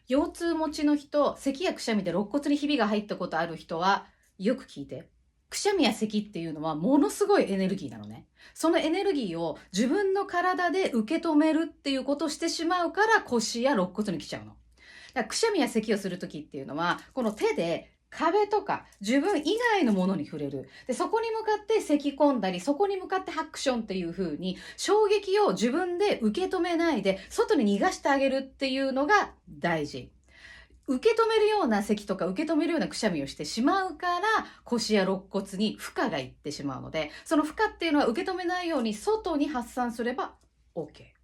腰痛持ちの人、咳やくしゃみで肋骨にひびが入ったことある人は、よく聞いて。くしゃみや咳っていうのはものすごいエネルギーなのね。そのエネルギーを自分の体で受け止めるっていうことをしてしまうから腰や肋骨に来ちゃうの。だからくしゃみや咳をするときっていうのは、この手で壁とか自分以外のものに触れる。で、そこに向かって咳込んだり、そこに向かってハクションっていう風に衝撃を自分で受け止めないで外に逃がしてあげるっていうのが大事。受け止めるような咳とか受け止めるようなくしゃみをしてしまうから腰や肋骨に負荷がいってしまうので、その負荷っていうのは受け止めないように外に発散すれば OK。